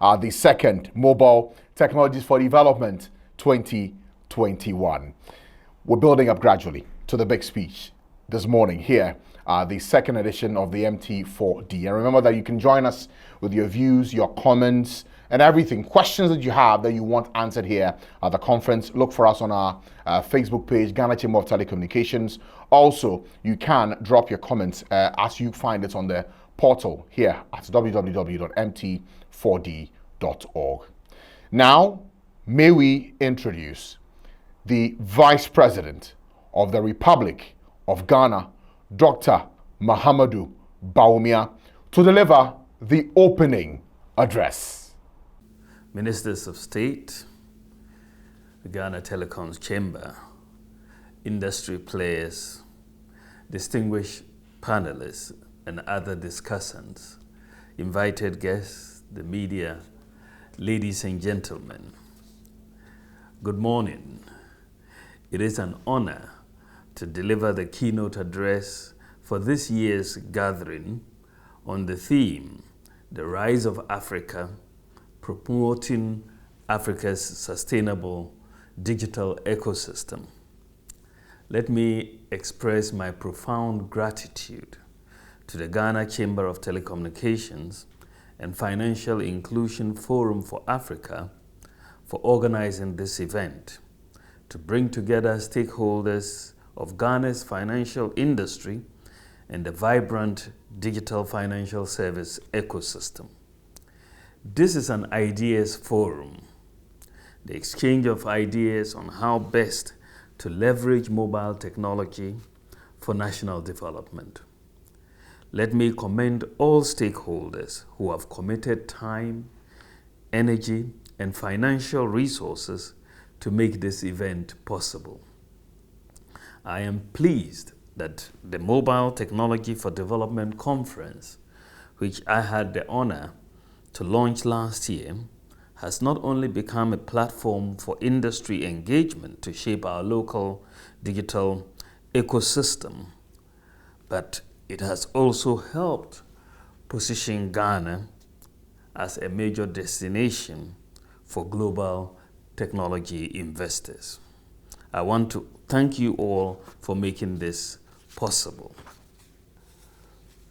the second Mobile Technologies for Development 2021. We're building up gradually to the big speech this morning here, the second edition of the MT4D. And remember that you can join us with your views, your comments, and everything, questions that you have that you want answered here at the conference. Look for us on our Facebook page, Ghana Chamber of Telecommunications. Also, you can drop your comments as you find it on the portal here at www.mt4d.org. Now, may we introduce the Vice President of the Republic of Ghana, Dr. Mahamudu Bawumia, to deliver the opening address. Ministers of State, the Ghana Telecoms Chamber, industry players, distinguished panelists, and other discussants, invited guests, the media, ladies and gentlemen, good morning. It is an honor to deliver the keynote address for this year's gathering on the theme, The Rise of Africa, Promoting Africa's Sustainable Digital Ecosystem. Let me express my profound gratitude to the Ghana Chamber of Telecommunications and Financial Inclusion Forum for Africa for organizing this event to bring together stakeholders of Ghana's financial industry and the vibrant digital financial service ecosystem. This is an ideas forum, the exchange of ideas on how best to leverage mobile technology for national development. Let me commend all stakeholders who have committed time, energy, and financial resources to make this event possible. I am pleased that the Mobile Technology for Development Conference, which I had the honor to launch last year, has not only become a platform for industry engagement to shape our local digital ecosystem, but it has also helped position Ghana as a major destination for global technology investors. I want to thank you all for making this possible.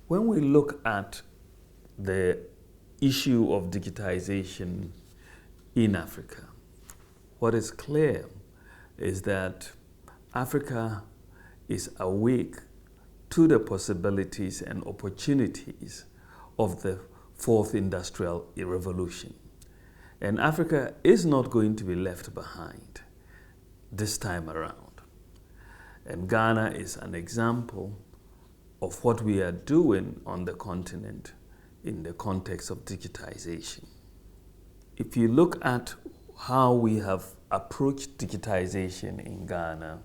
When we look at the issue of digitization in Africa, what is clear is that Africa is awake to the possibilities and opportunities of the fourth industrial revolution. And Africa is not going to be left behind this time around. And Ghana is an example of what we are doing on the continent in the context of digitization. If you look at how we have approached digitization in Ghana,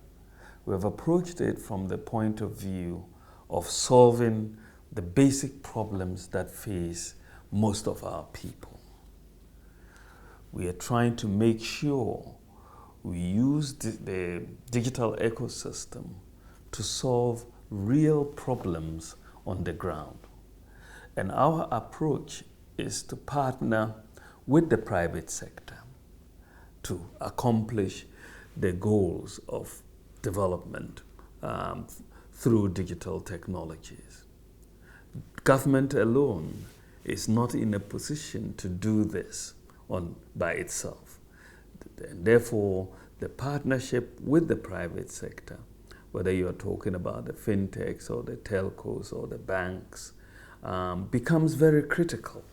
we have approached it from the point of view of solving the basic problems that face most of our people. We are trying to make sure we use the digital ecosystem to solve real problems on the ground. And our approach is to partner with the private sector to accomplish the goals of development through digital technologies. Government alone is not in a position to do this by itself. And therefore, the partnership with the private sector, whether you're talking about the fintechs or the telcos or the banks, becomes very critical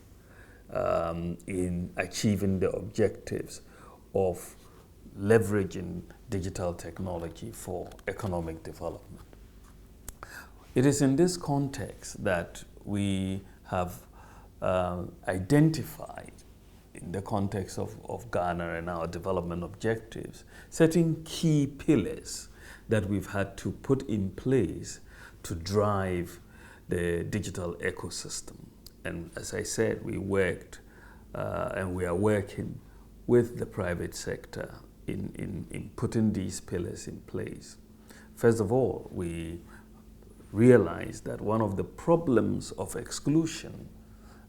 in achieving the objectives of leveraging digital technology for economic development. It is in this context that we have identified, in the context of Ghana and our development objectives, certain key pillars that we've had to put in place to drive the digital ecosystem. And as I said, we worked and we are working with the private sector in putting these pillars in place. First of all, we realized that one of the problems of exclusion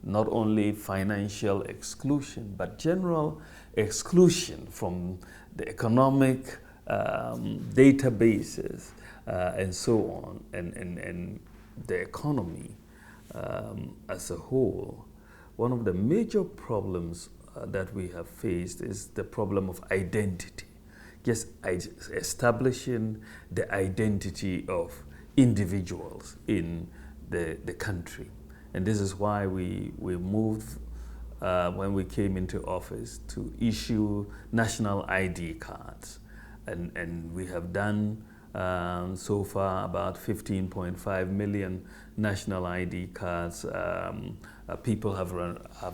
not only financial exclusion, but general exclusion from the economic databases and so on, and the economy as a whole. One of the major problems that we have faced is the problem of identity. Just establishing the identity of individuals in the country. And this is why we moved, when we came into office, to issue national ID cards. And we have done so far about 15.5 million national ID cards. People have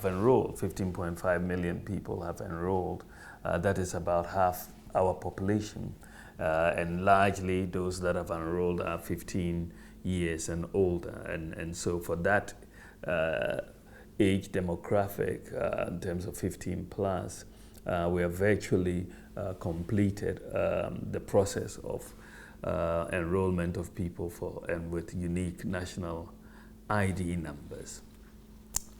enrolled, 15.5 million people have enrolled. That is about half our population. And largely those that have enrolled are 15 years and older. And so for that age demographic, in terms of 15 plus, we have virtually completed the process of enrollment of people and with unique national ID numbers.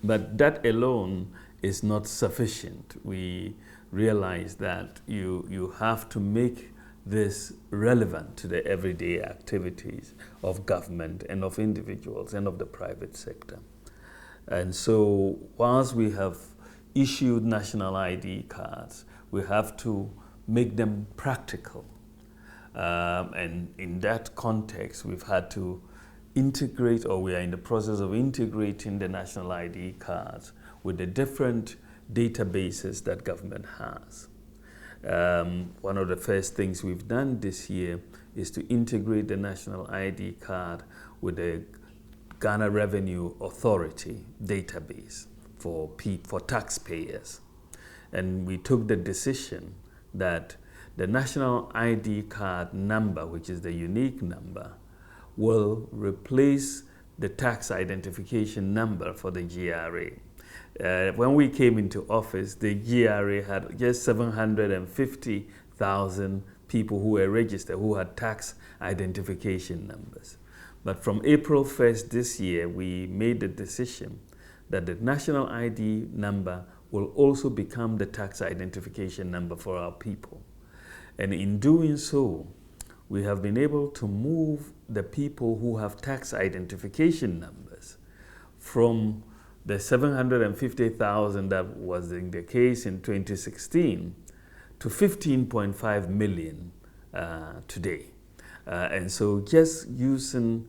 But that alone is not sufficient. We realize that you have to make this relevant to the everyday activities of government and of individuals and of the private sector. And so whilst we have issued national ID cards, we have to make them practical. And in that context, we've had to integrate, or we are in the process of integrating the national ID cards with the different databases that government has. One of the first things we've done this year is to integrate the national ID card with the Ghana Revenue Authority database for taxpayers. And we took the decision that the national ID card number, which is the unique number, will replace the tax identification number for the GRA. When we came into office, the GRA had just 750,000 people who were registered, who had tax identification numbers. But from April 1st this year, we made the decision that the national ID number will also become the tax identification number for our people. And in doing so, we have been able to move the people who have tax identification numbers from the 750,000 that was in the case in 2016 to 15.5 million today. And so just using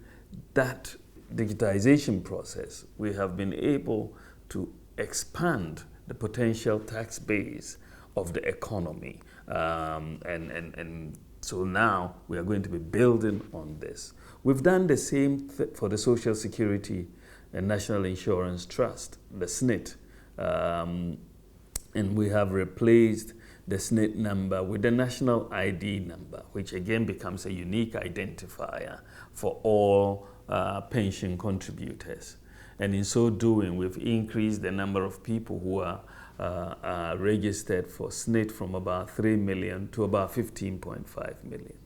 that digitization process, we have been able to expand the potential tax base of the economy. And so now we are going to be building on this. We've done the same for the Social Security and National Insurance Trust, the SNIT. And we have replaced the SNIT number with the national ID number, which again becomes a unique identifier for all pension contributors. And in so doing, we've increased the number of people who are registered for SNIT from about 3 million to about 15.5 million.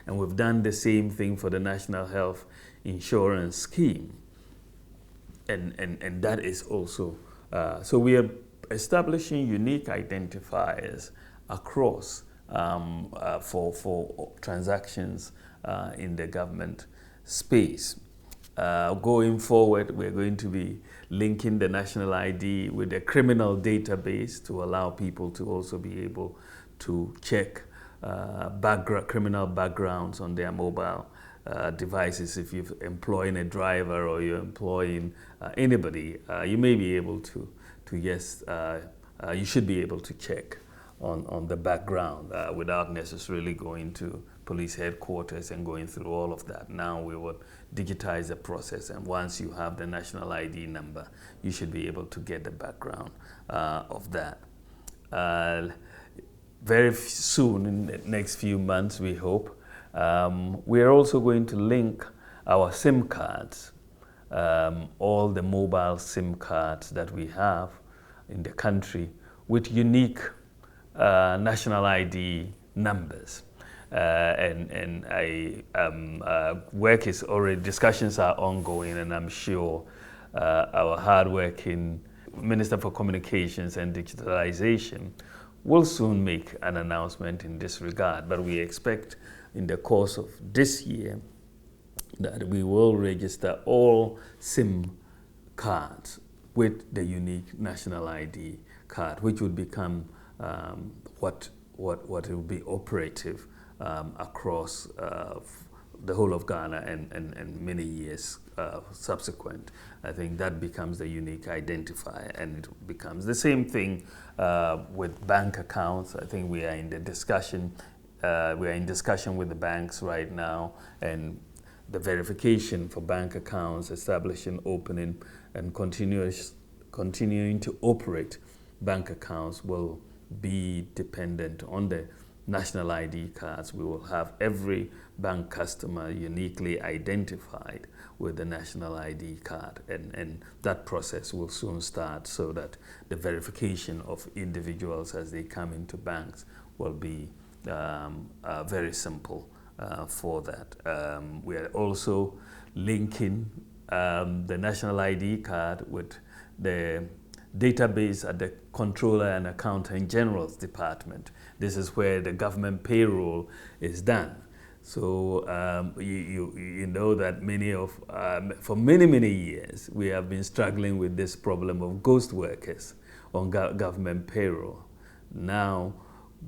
And we've done the same thing for the National Health Insurance Scheme. And that is also, so we are establishing unique identifiers across for transactions in the government space. Going forward, we're going to be linking the national ID with a criminal database to allow people to also be able to check criminal backgrounds on their mobile devices. If you're employing a driver or you're employing anybody, you may be able to yes, you should be able to check on the background without necessarily going to police headquarters and going through all of that. Now we would digitize the process, and once you have the national ID number, you should be able to get the background of that. Very soon, in the next few months, we hope, we are also going to link our SIM cards, all the mobile SIM cards that we have in the country, with unique national ID numbers. And discussions are ongoing, and I'm sure our hardworking Minister for Communications and Digitalization will soon make an announcement in this regard, but we expect in the course of this year that we will register all SIM cards with the unique national ID card, which would become what will be operative across the whole of Ghana and many years subsequent. I think that becomes the unique identifier, and it becomes the same thing with bank accounts. I think we are in the discussion. We are in discussion with the banks right now, and the verification for bank accounts, establishing, opening, and continuing to operate bank accounts will be dependent on the national ID cards. We will have every bank customer uniquely identified with the national ID card, and that process will soon start, so that the verification of individuals as they come into banks will be very simple for that. We are also linking the national ID card with the database at the Controller and Accountant General's Department. This is where the government payroll is done. So you know that for many years we have been struggling with this problem of ghost workers on government payroll. Now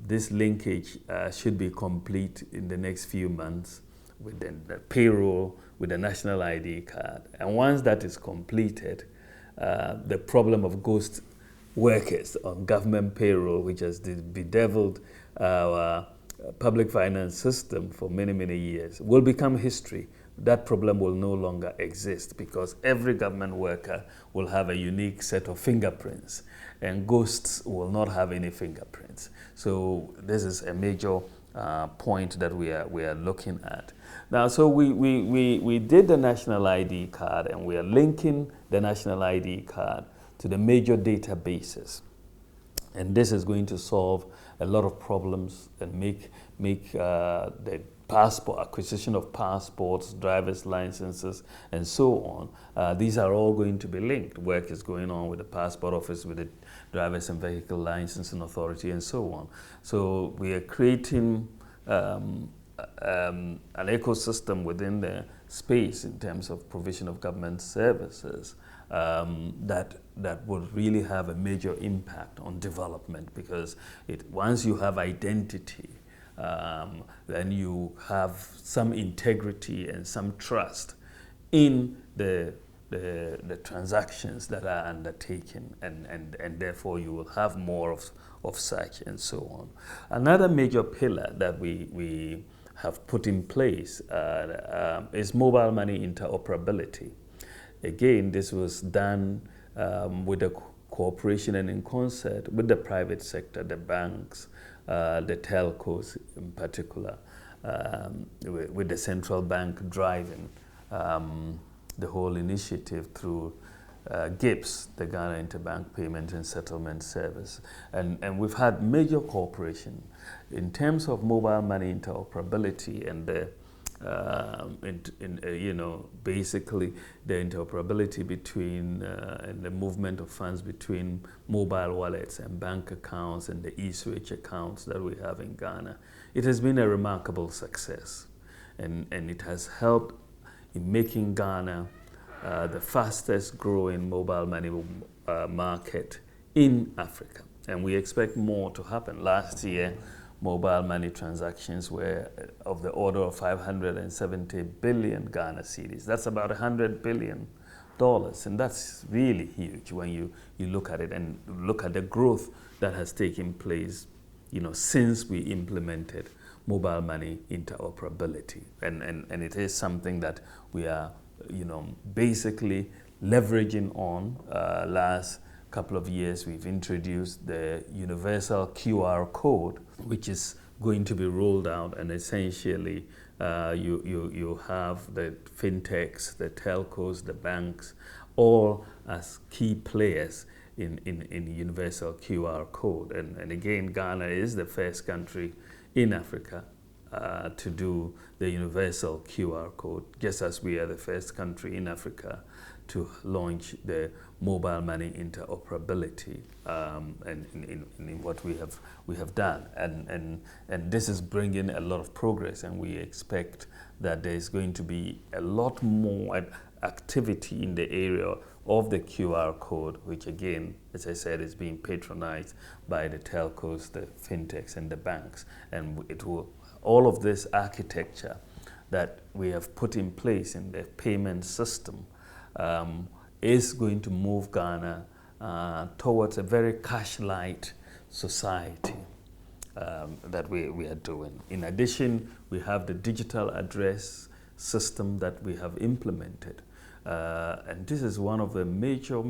this linkage should be complete in the next few months with the payroll, with the national ID card. And once that is completed, the problem of ghost workers on government payroll, which has bedeviled our public finance system for many years, will become history. That problem will no longer exist, because every government worker will have a unique set of fingerprints, and ghosts will not have any fingerprints. So this is a major point that we are looking at. Now, so we did the national ID card, and we are linking the national ID card to the major databases. And this is going to solve a lot of problems and make the acquisition of passports, driver's licenses, and so on. These are all going to be linked. Work is going on with the passport office, with the driver's and vehicle licensing authority, and so on. So we are creating an ecosystem within the space in terms of provision of government services that would really have a major impact on development, because once you have identity, then you have some integrity and some trust in the transactions that are undertaken, and therefore you will have more of such, and so on. Another major pillar that we have put in place is mobile money interoperability. Again, this was done with the cooperation and in concert with the private sector, the banks, the telcos in particular, with the central bank driving the whole initiative through GIPS, the Ghana Interbank Payment and Settlement Service. And we've had major cooperation in terms of mobile money interoperability, and basically the interoperability between and the movement of funds between mobile wallets and bank accounts and the e-switch accounts that we have in Ghana. It has been a remarkable success, and it has helped in making Ghana the fastest growing mobile money market in Africa. And we expect more to happen. Last year, mobile money transactions were of the order of 570 billion Ghana cedis. That's about $100 billion. And that's really huge when you look at it and look at the growth that has taken place, since we implemented mobile money interoperability. And it is something that we are, basically leveraging on. Last couple of years, we've introduced the universal QR code, which is going to be rolled out, and essentially you have the fintechs, the telcos, the banks, all as key players in universal QR code. And again, Ghana is the first country in Africa to do the universal QR code, just as we are the first country in Africa to launch the mobile money interoperability, and in what we have done, and this is bringing a lot of progress, and we expect that there is going to be a lot more activity in the area of the QR code, which again, as I said, is being patronized by the telcos, the fintechs, and the banks, and it will, all of this architecture that we have put in place in the payment system is going to move Ghana towards a very cash-light society that we are doing. In addition, we have the digital address system that we have implemented. And this is one of the major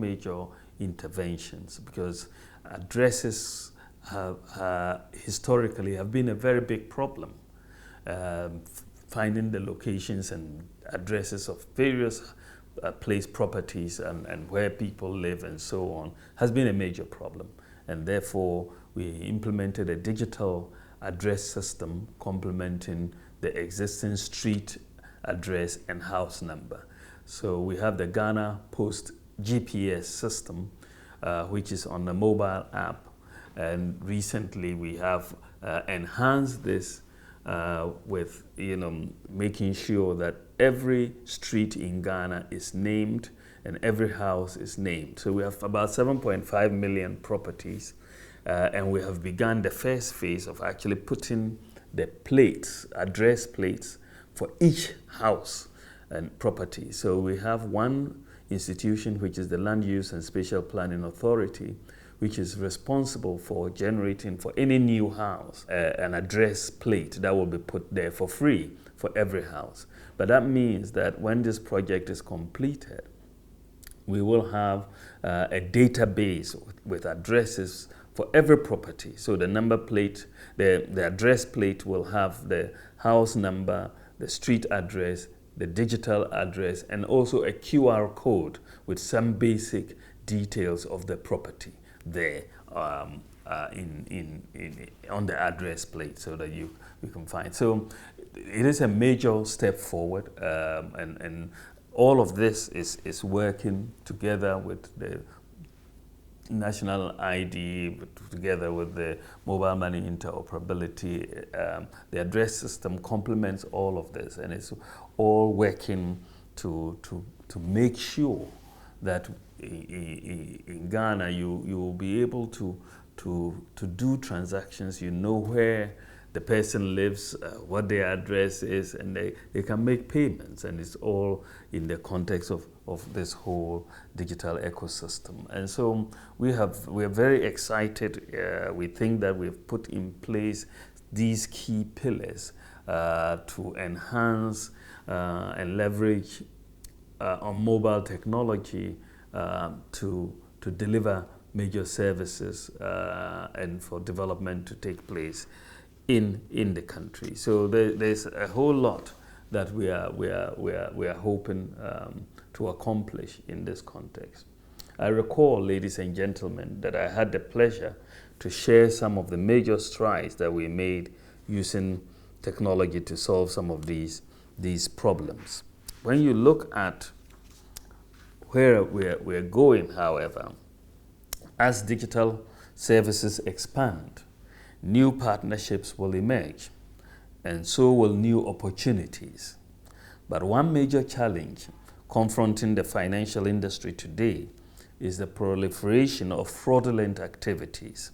interventions, because addresses historically have been a very big problem. Finding the locations and addresses of various place properties and where people live and so on has been a major problem. And therefore, we implemented a digital address system complementing the existing street address and house number. So we have the Ghana Post GPS system, which is on the mobile app. And recently we have enhanced this with making sure that every street in Ghana is named and every house is named. So we have about 7.5 million properties, and we have begun the first phase of actually putting the plates, address plates, for each house and property. So we have one institution, which is the Land Use and Spatial Planning Authority, which is responsible for generating for any new house an address plate that will be put there for free for every house. But that means that when this project is completed, we will have a database with addresses for every property. So the number plate, the address plate will have the house number, the street address, the digital address, and also a QR code with some basic details of the property there on the address plate, so that you can find. So it is a major step forward, and all of this is working together with the national ID, together with the mobile money interoperability. The address system complements all of this, and it's all working to make sure that in Ghana you will be able to do transactions. You know where the person lives, what their address is, and they can make payments, and it's all in the context of this whole digital ecosystem. And so we're very excited. We think that we've put in place these key pillars to enhance and leverage on mobile technology to deliver major services and for development to take place in the country. So there's a whole lot that we are hoping to accomplish in this context. I recall, ladies and gentlemen, that I had the pleasure to share some of the major strides that we made using technology to solve some of these problems. When you look at where we're going, however, as digital services expand, new partnerships will emerge, and so will new opportunities. But one major challenge confronting the financial industry today is the proliferation of fraudulent activities.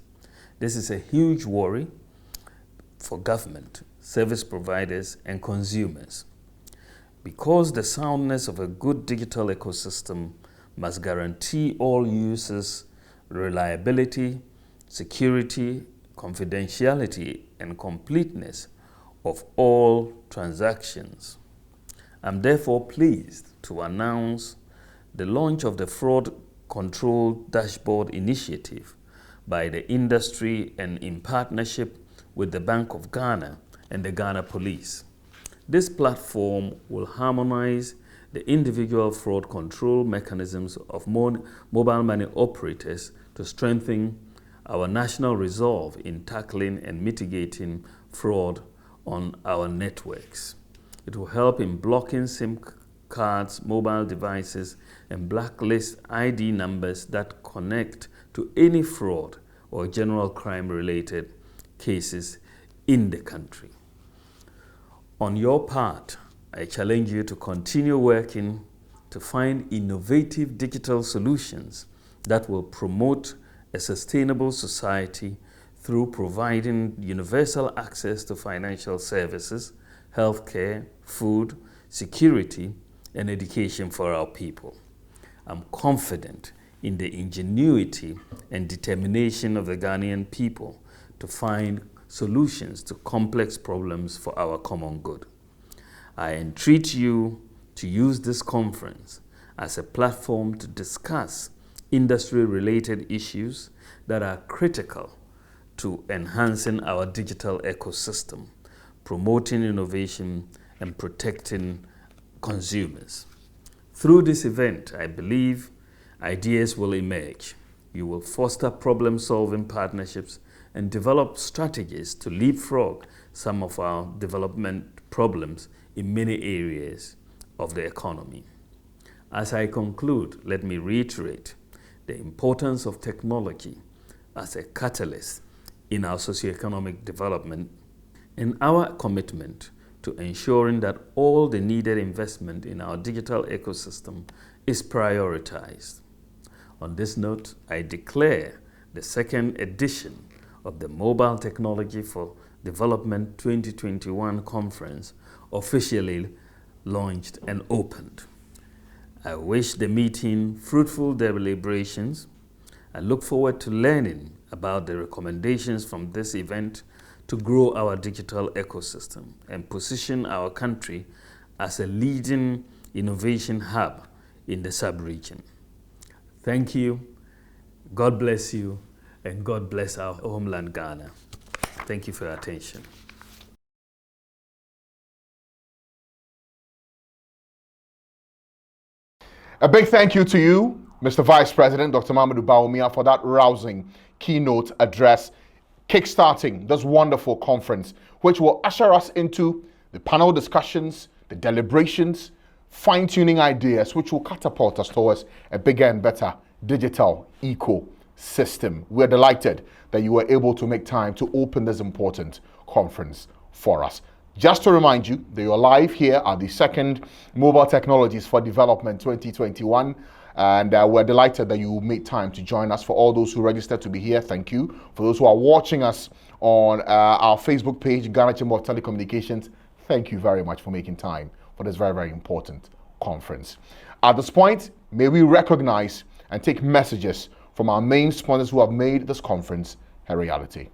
This is a huge worry for government, service providers, and consumers, because the soundness of a good digital ecosystem must guarantee all users reliability, security, confidentiality, and completeness of all transactions. I'm therefore pleased to announce the launch of the Fraud Control Dashboard Initiative by the industry and in partnership with the Bank of Ghana and the Ghana Police. This platform will harmonize the individual fraud control mechanisms of mobile money operators to strengthen our national resolve in tackling and mitigating fraud on our networks. It will help in blocking SIM cards, mobile devices, and blacklist ID numbers that connect to any fraud or general crime-related cases in the country. On your part, I challenge you to continue working to find innovative digital solutions that will promote a sustainable society through providing universal access to financial services, healthcare, food, security, and education for our people. I'm confident in the ingenuity and determination of the Ghanaian people to find solutions to complex problems for our common good. I entreat you to use this conference as a platform to discuss industry-related issues that are critical to enhancing our digital ecosystem, promoting innovation, and protecting consumers. Through this event, I believe ideas will emerge. You will foster problem-solving partnerships and develop strategies to leapfrog some of our development problems in many areas of the economy. As I conclude, let me reiterate the importance of technology as a catalyst in our socioeconomic development and our commitment to ensuring that all the needed investment in our digital ecosystem is prioritized. On this note, I declare the second edition of the Mobile Technology for Development 2021 conference officially launched and opened. I wish the meeting fruitful deliberations. I look forward to learning about the recommendations from this event to grow our digital ecosystem and position our country as a leading innovation hub in the sub-region. Thank you, God bless you, and God bless our homeland Ghana. Thank you for your attention. A big thank you to you, Mr. Vice President, Dr. Mahamudu Bawumia, for that rousing keynote address, kickstarting this wonderful conference, which will usher us into the panel discussions, the deliberations, fine-tuning ideas, which will catapult us towards a bigger and better digital ecosystem. We're delighted that you were able to make time to open this important conference for us. Just to remind you that you're live here at the second Mobile Technologies for Development 2021. And we're delighted that you made time to join us. For all those who registered to be here, thank you. For those who are watching us on our Facebook page, Ghana Chamber of Telecommunications, thank you very much for making time for this very, very important conference. At this point, may we recognize and take messages from our main sponsors who have made this conference a reality.